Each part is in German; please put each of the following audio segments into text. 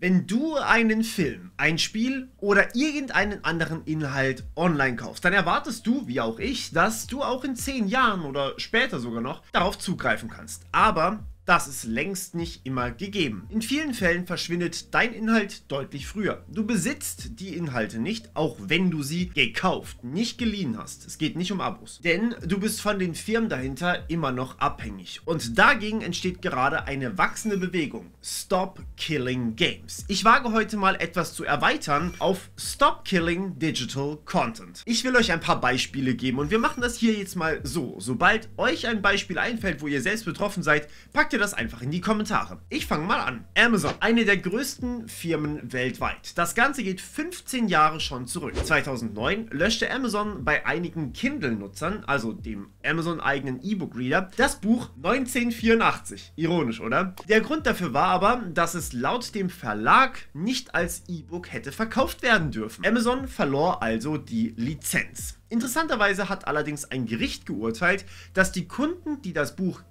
Wenn du einen Film, ein Spiel oder irgendeinen anderen Inhalt online kaufst, dann erwartest du, wie auch ich, dass du auch in 10 Jahren oder später sogar noch darauf zugreifen kannst. Aber das ist längst nicht immer gegeben. In vielen Fällen verschwindet dein Inhalt deutlich früher. Du besitzt die Inhalte nicht, auch wenn du sie gekauft, nicht geliehen hast. Es geht nicht um Abos. Denn du bist von den Firmen dahinter immer noch abhängig. Und dagegen entsteht gerade eine wachsende Bewegung. Stop Killing Games. Ich wage heute mal etwas zu erweitern auf Stop Killing Digital Content. Ich will euch ein paar Beispiele geben und wir machen das hier jetzt mal so. Sobald euch ein Beispiel einfällt, wo ihr selbst betroffen seid, packt ihr das einfach in die Kommentare. Ich fange mal an. Amazon, eine der größten Firmen weltweit. Das Ganze geht 15 Jahre schon zurück. 2009 löschte Amazon bei einigen Kindle-Nutzern, also dem Amazon-eigenen E-Book-Reader, das Buch 1984. Ironisch, oder? Der Grund dafür war aber, dass es laut dem Verlag nicht als E-Book hätte verkauft werden dürfen. Amazon verlor also die Lizenz. Interessanterweise hat allerdings ein Gericht geurteilt, dass die Kunden, die das Buch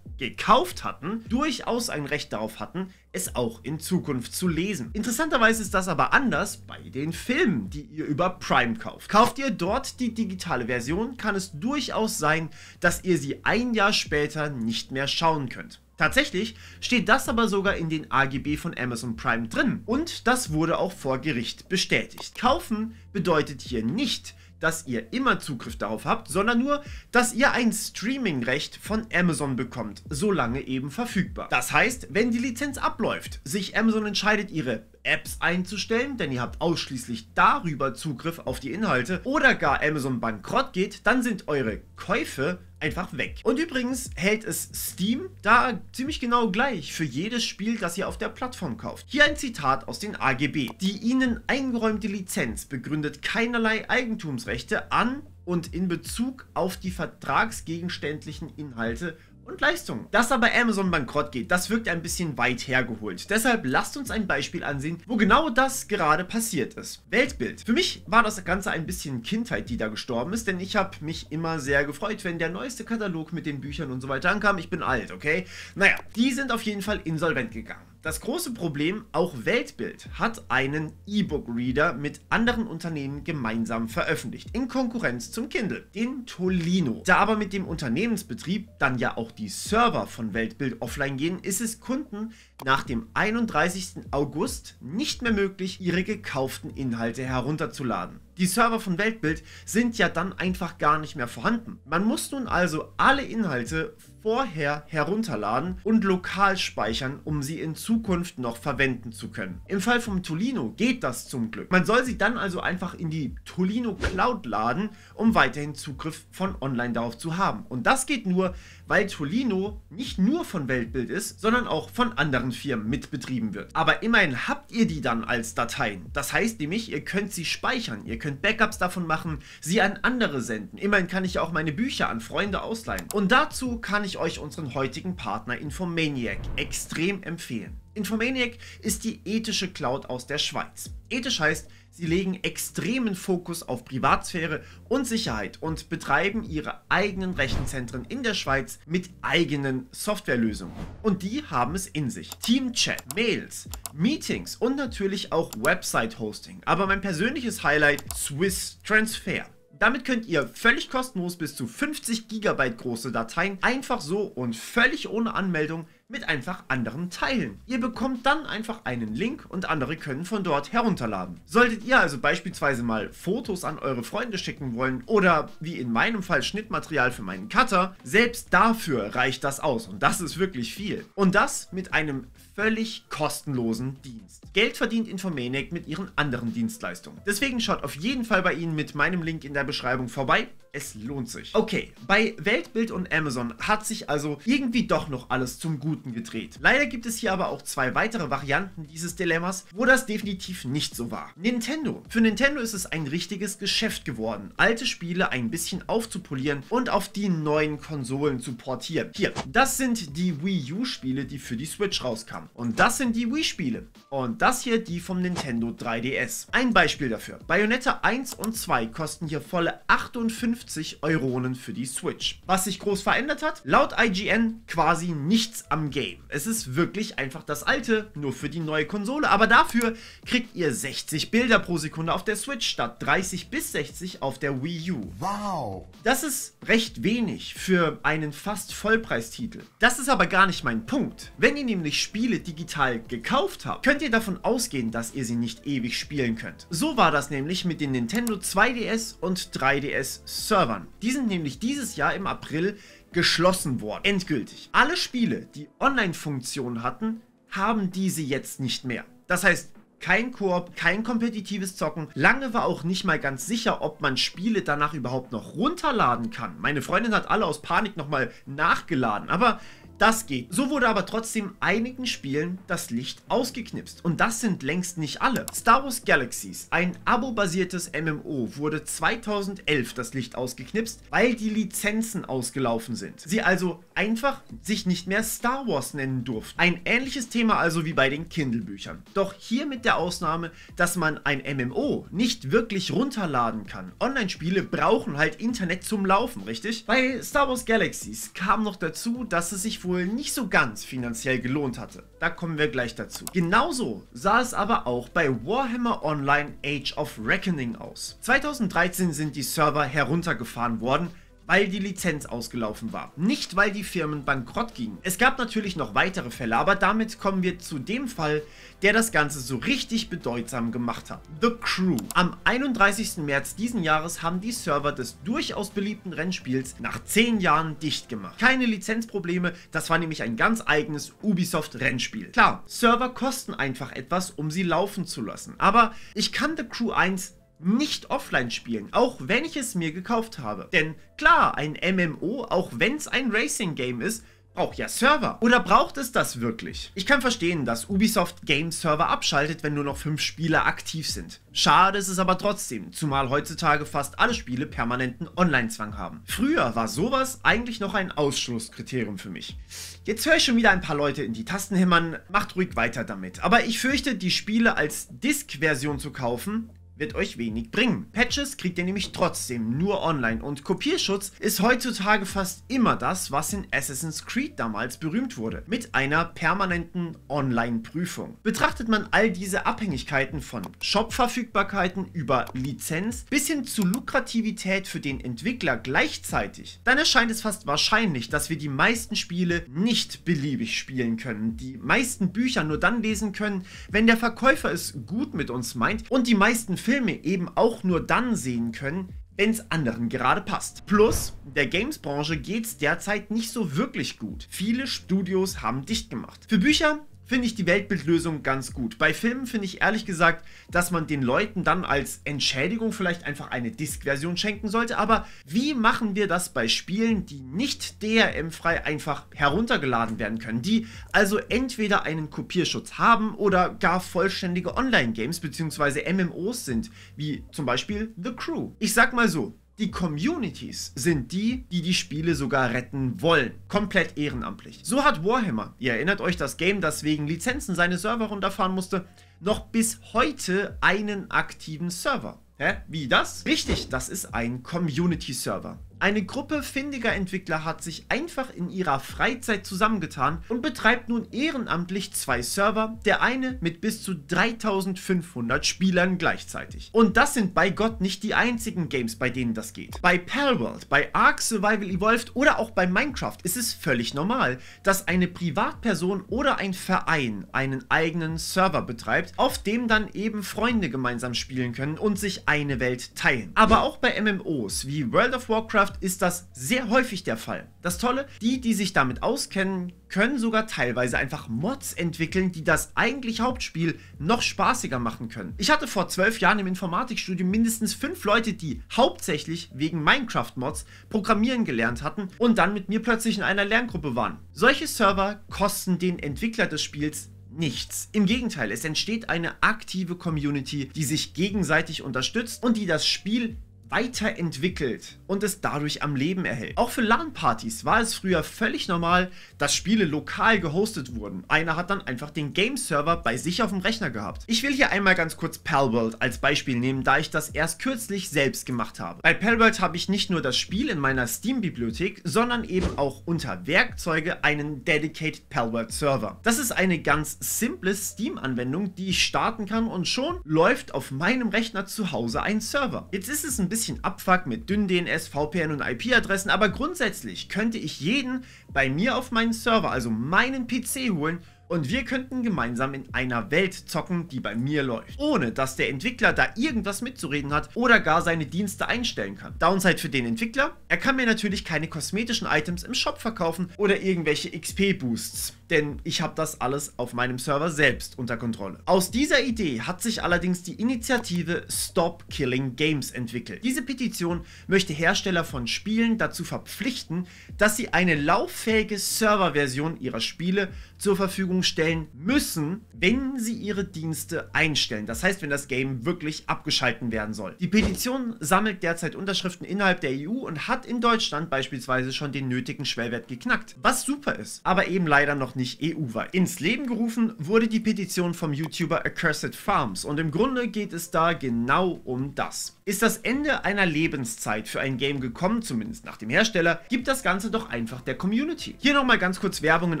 gekauft hatten, durchaus ein Recht darauf hatten, es auch in Zukunft zu lesen. Interessanterweise ist das aber anders bei den Filmen, die ihr über Prime kauft. Kauft ihr dort die digitale Version, kann es durchaus sein, dass ihr sie ein Jahr später nicht mehr schauen könnt. Tatsächlich steht das aber sogar in den AGB von Amazon Prime drin und das wurde auch vor Gericht bestätigt. Kaufen bedeutet hier nicht, dass ihr immer Zugriff darauf habt, sondern nur, dass ihr ein Streaming-Recht von Amazon bekommt, solange eben verfügbar. Das heißt, wenn die Lizenz abläuft, sich Amazon entscheidet, ihre Apps einzustellen, denn ihr habt ausschließlich darüber Zugriff auf die Inhalte, oder gar Amazon bankrott geht, dann sind eure Käufe einfach weg. Und übrigens hält es Steam da ziemlich genau gleich für jedes Spiel, das ihr auf der Plattform kauft. Hier ein Zitat aus den AGB. Die ihnen eingeräumte Lizenz begründet keinerlei Eigentumsrechte an und in Bezug auf die vertragsgegenständlichen Inhalte und Leistungen. Dass aber Amazon bankrott geht, das wirkt ein bisschen weit hergeholt. Deshalb lasst uns ein Beispiel ansehen, wo genau das gerade passiert ist. Weltbild. Für mich war das Ganze ein bisschen Kindheit, die da gestorben ist, denn ich habe mich immer sehr gefreut, wenn der neueste Katalog mit den Büchern und so weiter ankam. Ich bin alt, okay? Naja, die sind auf jeden Fall insolvent gegangen. Das große Problem, auch Weltbild hat einen E-Book-Reader mit anderen Unternehmen gemeinsam veröffentlicht, in Konkurrenz zum Kindle, den Tolino. Da aber mit dem Unternehmensbetrieb dann ja auch die Server von Weltbild offline gehen, ist es Kunden nach dem 31. August nicht mehr möglich, ihre gekauften Inhalte herunterzuladen. Die Server von Weltbild sind ja dann einfach gar nicht mehr vorhanden. Man muss nun also alle Inhalte vorher herunterladen und lokal speichern, um sie in Zukunft noch verwenden zu können. Im Fall vom Tolino geht das zum Glück. Man soll sie dann also einfach in die Tolino Cloud laden, um weiterhin Zugriff von online darauf zu haben. Und das geht nur, weil Tolino nicht nur von Weltbild ist, sondern auch von anderen Firmen mitbetrieben wird. Aber immerhin habt ihr die dann als Dateien. Das heißt nämlich, ihr könnt sie speichern, ihr könnt Backups davon machen, sie an andere senden. Immerhin kann ich auch meine Bücher an Freunde ausleihen. Und dazu kann ich euch unseren heutigen Partner Infomaniac extrem empfehlen. Infomaniac ist die ethische Cloud aus der Schweiz. Ethisch heißt, sie legen extremen Fokus auf Privatsphäre und Sicherheit und betreiben ihre eigenen Rechenzentren in der Schweiz mit eigenen Softwarelösungen. Und die haben es in sich. Teamchat, Mails, Meetings und natürlich auch Website-Hosting. Aber mein persönliches Highlight, Swiss Transfer. Damit könnt ihr völlig kostenlos bis zu 50 GB große Dateien einfach so und völlig ohne Anmeldung mit einfach anderen teilen. Ihr bekommt dann einfach einen Link und andere können von dort herunterladen. Solltet ihr also beispielsweise mal Fotos an eure Freunde schicken wollen oder wie in meinem Fall Schnittmaterial für meinen Cutter, selbst dafür reicht das aus und das ist wirklich viel. Und das mit einem völlig kostenlosen Dienst. Geld verdient Infomaniac mit ihren anderen Dienstleistungen. Deswegen schaut auf jeden Fall bei ihnen mit meinem Link in der Beschreibung vorbei. Es lohnt sich. Okay, bei Weltbild und Amazon hat sich also irgendwie doch noch alles zum Guten gedreht. Leider gibt es hier aber auch 2 weitere Varianten dieses Dilemmas, wo das definitiv nicht so war. Nintendo. Für Nintendo ist es ein richtiges Geschäft geworden, alte Spiele ein bisschen aufzupolieren und auf die neuen Konsolen zu portieren. Hier, das sind die Wii U Spiele, die für die Switch rauskamen. Und das sind die Wii Spiele. Und das hier die vom Nintendo 3DS. Ein Beispiel dafür. Bayonetta 1 und 2 kosten hier volle 58 50 Euronen für die Switch. Was sich groß verändert hat? Laut IGN quasi nichts am Game. Es ist wirklich einfach das alte, nur für die neue Konsole, aber dafür kriegt ihr 60 Bilder pro Sekunde auf der Switch statt 30 bis 60 auf der Wii U. Wow! Das ist recht wenig für einen fast Vollpreistitel. Das ist aber gar nicht mein Punkt. Wenn ihr nämlich Spiele digital gekauft habt, könnt ihr davon ausgehen, dass ihr sie nicht ewig spielen könnt. So war das nämlich mit den Nintendo 2DS und 3DS Servern. Die sind nämlich dieses Jahr im April geschlossen worden. Endgültig. Alle Spiele, die Online-Funktionen hatten, haben diese jetzt nicht mehr. Das heißt, kein Koop, kein kompetitives Zocken. Lange war auch nicht mal ganz sicher, ob man Spiele danach überhaupt noch runterladen kann. Meine Freundin hat alle aus Panik nochmal nachgeladen, aber das geht. So wurde aber trotzdem einigen Spielen das Licht ausgeknipst. Und das sind längst nicht alle. Star Wars Galaxies, ein abo-basiertes MMO, wurde 2011 das Licht ausgeknipst, weil die Lizenzen ausgelaufen sind. Sie also einfach sich nicht mehr Star Wars nennen durften. Ein ähnliches Thema also wie bei den Kindle-Büchern. Doch hier mit der Ausnahme, dass man ein MMO nicht wirklich runterladen kann. Online-Spiele brauchen halt Internet zum Laufen, richtig? Bei Star Wars Galaxies kam noch dazu, dass es sich wohl nicht so ganz finanziell gelohnt hatte. Da kommen wir gleich dazu. Genauso sah es aber auch bei Warhammer Online Age of Reckoning aus. 2013 sind die Server heruntergefahren worden, weil die Lizenz ausgelaufen war. Nicht, weil die Firmen bankrott gingen. Es gab natürlich noch weitere Fälle, aber damit kommen wir zu dem Fall, der das Ganze so richtig bedeutsam gemacht hat. The Crew. Am 31. März diesen Jahres haben die Server des durchaus beliebten Rennspiels nach 10 Jahren dicht gemacht. Keine Lizenzprobleme, das war nämlich ein ganz eigenes Ubisoft-Rennspiel. Klar, Server kosten einfach etwas, um sie laufen zu lassen. Aber ich kann The Crew 1 nicht offline spielen, auch wenn ich es mir gekauft habe. Denn klar, ein MMO, auch wenn es ein Racing-Game ist, braucht ja Server. Oder braucht es das wirklich? Ich kann verstehen, dass Ubisoft Game Server abschaltet, wenn nur noch 5 Spieler aktiv sind. Schade ist es aber trotzdem, zumal heutzutage fast alle Spiele permanenten Online-Zwang haben. Früher war sowas eigentlich noch ein Ausschlusskriterium für mich. Jetzt höre ich schon wieder ein paar Leute in die Tasten hämmern, macht ruhig weiter damit. Aber ich fürchte, die Spiele als Disk-Version zu kaufen, wird euch wenig bringen. Patches kriegt ihr nämlich trotzdem nur online und Kopierschutz ist heutzutage fast immer das, was in Assassin's Creed damals berühmt wurde, mit einer permanenten Online-Prüfung. Betrachtet man all diese Abhängigkeiten von Shop-Verfügbarkeiten über Lizenz bis hin zu Lukrativität für den Entwickler gleichzeitig, dann erscheint es fast wahrscheinlich, dass wir die meisten Spiele nicht beliebig spielen können, die meisten Bücher nur dann lesen können, wenn der Verkäufer es gut mit uns meint und die meisten Filme eben auch nur dann sehen können, wenn es anderen gerade passt. Plus, der Games-Branche geht es derzeit nicht so wirklich gut. Viele Studios haben dicht gemacht. Für Bücher finde ich die Weltbildlösung ganz gut. Bei Filmen finde ich ehrlich gesagt, dass man den Leuten dann als Entschädigung vielleicht einfach eine Disk-Version schenken sollte, aber wie machen wir das bei Spielen, die nicht DRM-frei einfach heruntergeladen werden können, die also entweder einen Kopierschutz haben oder gar vollständige Online-Games bzw. MMOs sind, wie zum Beispiel The Crew. Ich sag mal so, die Communities sind die, die die Spiele sogar retten wollen. Komplett ehrenamtlich. So hat Warhammer, ihr erinnert euch, das Game, das wegen Lizenzen seine Server runterfahren musste, noch bis heute einen aktiven Server. Hä? Wie das? Richtig, das ist ein Community-Server. Eine Gruppe findiger Entwickler hat sich einfach in ihrer Freizeit zusammengetan und betreibt nun ehrenamtlich 2 Server, der eine mit bis zu 3500 Spielern gleichzeitig. Und das sind bei Gott nicht die einzigen Games, bei denen das geht. Bei Palworld, bei Ark Survival Evolved oder auch bei Minecraft ist es völlig normal, dass eine Privatperson oder ein Verein einen eigenen Server betreibt, auf dem dann eben Freunde gemeinsam spielen können und sich eine Welt teilen. Aber auch bei MMOs wie World of Warcraft ist das sehr häufig der Fall. Das Tolle, die sich damit auskennen, können sogar teilweise einfach Mods entwickeln, die das eigentlich Hauptspiel noch spaßiger machen können. Ich hatte vor 12 Jahren im Informatikstudium mindestens 5 Leute, die hauptsächlich wegen Minecraft-Mods programmieren gelernt hatten und dann mit mir plötzlich in einer Lerngruppe waren. Solche Server kosten den Entwickler des Spiels nichts. Im Gegenteil, es entsteht eine aktive Community, die sich gegenseitig unterstützt und die das Spiel weiterentwickelt und es dadurch am Leben erhält. Auch für LAN-Partys war es früher völlig normal, dass Spiele lokal gehostet wurden. Einer hat dann einfach den Game-Server bei sich auf dem Rechner gehabt. Ich will hier einmal ganz kurz Palworld als Beispiel nehmen, da ich das erst kürzlich selbst gemacht habe. Bei Palworld habe ich nicht nur das Spiel in meiner Steam-Bibliothek, sondern eben auch unter Werkzeuge einen Dedicated Palworld Server. Das ist eine ganz simple Steam-Anwendung, die ich starten kann und schon läuft auf meinem Rechner zu Hause ein Server. Jetzt ist es ein bisschen Abfuck mit dünnen DNS, VPN und IP-Adressen, aber grundsätzlich könnte ich jeden bei mir auf meinen Server, also meinen PC holen, und wir könnten gemeinsam in einer Welt zocken, die bei mir läuft, ohne dass der Entwickler da irgendwas mitzureden hat oder gar seine Dienste einstellen kann. Downside für den Entwickler: er kann mir natürlich keine kosmetischen Items im Shop verkaufen oder irgendwelche XP-Boosts, denn ich habe das alles auf meinem Server selbst unter Kontrolle. Aus dieser Idee hat sich allerdings die Initiative Stop Killing Games entwickelt. Diese Petition möchte Hersteller von Spielen dazu verpflichten, dass sie eine lauffähige Serverversion ihrer Spiele zur Verfügung stellen müssen, wenn sie ihre Dienste einstellen. Das heißt, wenn das Game wirklich abgeschalten werden soll. Die Petition sammelt derzeit Unterschriften innerhalb der EU und hat in Deutschland beispielsweise schon den nötigen Schwellwert geknackt, was super ist, aber eben leider noch nicht EU-weit. Ins Leben gerufen wurde die Petition vom YouTuber Accursed Farms und im Grunde geht es da genau um das. Ist das Ende einer Lebenszeit für ein Game gekommen, zumindest nach dem Hersteller, gibt das Ganze doch einfach der Community. Hier nochmal ganz kurz Werbung in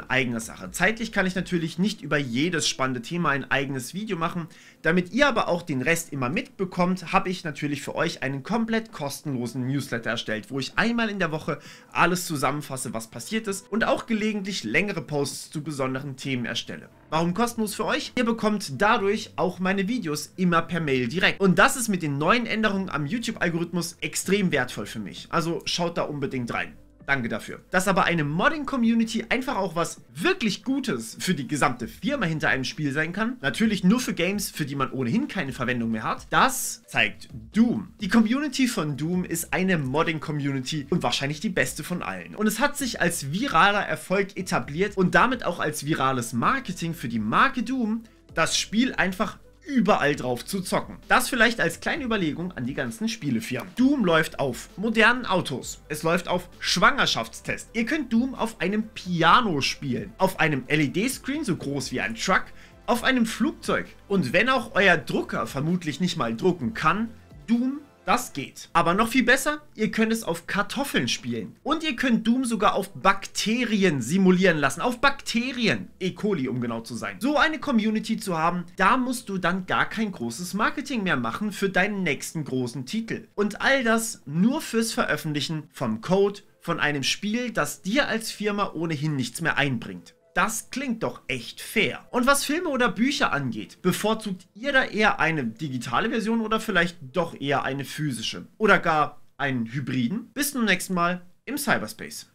eigener Sache. Zeitlich kann ich natürlich nicht über jedes spannende Thema ein eigenes Video machen. Damit ihr aber auch den Rest immer mitbekommt, habe ich natürlich für euch einen komplett kostenlosen Newsletter erstellt, wo ich einmal in der Woche alles zusammenfasse, was passiert ist und auch gelegentlich längere Posts zu besonderen Themen erstelle. Warum kostenlos für euch? Ihr bekommt dadurch auch meine Videos immer per Mail direkt. Und das ist mit den neuen Änderungen am YouTube-Algorithmus extrem wertvoll für mich. Also schaut da unbedingt rein. Danke dafür. Dass aber eine Modding-Community einfach auch was wirklich Gutes für die gesamte Firma hinter einem Spiel sein kann, natürlich nur für Games, für die man ohnehin keine Verwendung mehr hat, das zeigt Doom. Die Community von Doom ist eine Modding-Community und wahrscheinlich die beste von allen. Und es hat sich als viraler Erfolg etabliert und damit auch als virales Marketing für die Marke Doom, das Spiel einfach überall drauf zu zocken. Das vielleicht als kleine Überlegung an die ganzen Spielefirmen. Doom läuft auf modernen Autos. Es läuft auf Schwangerschaftstests. Ihr könnt Doom auf einem Piano spielen, auf einem LED-Screen so groß wie ein Truck, auf einem Flugzeug. Und wenn auch euer Drucker vermutlich nicht mal drucken kann, Doom, das geht. Aber noch viel besser, ihr könnt es auf Kartoffeln spielen. Und ihr könnt Doom sogar auf Bakterien simulieren lassen. Auf Bakterien. E. coli, um genau zu sein. So eine Community zu haben, da musst du dann gar kein großes Marketing mehr machen für deinen nächsten großen Titel. Und all das nur fürs Veröffentlichen vom Code von einem Spiel, das dir als Firma ohnehin nichts mehr einbringt. Das klingt doch echt fair. Und was Filme oder Bücher angeht, bevorzugt ihr da eher eine digitale Version oder vielleicht doch eher eine physische? Oder gar einen Hybriden? Bis zum nächsten Mal im Cyberspace.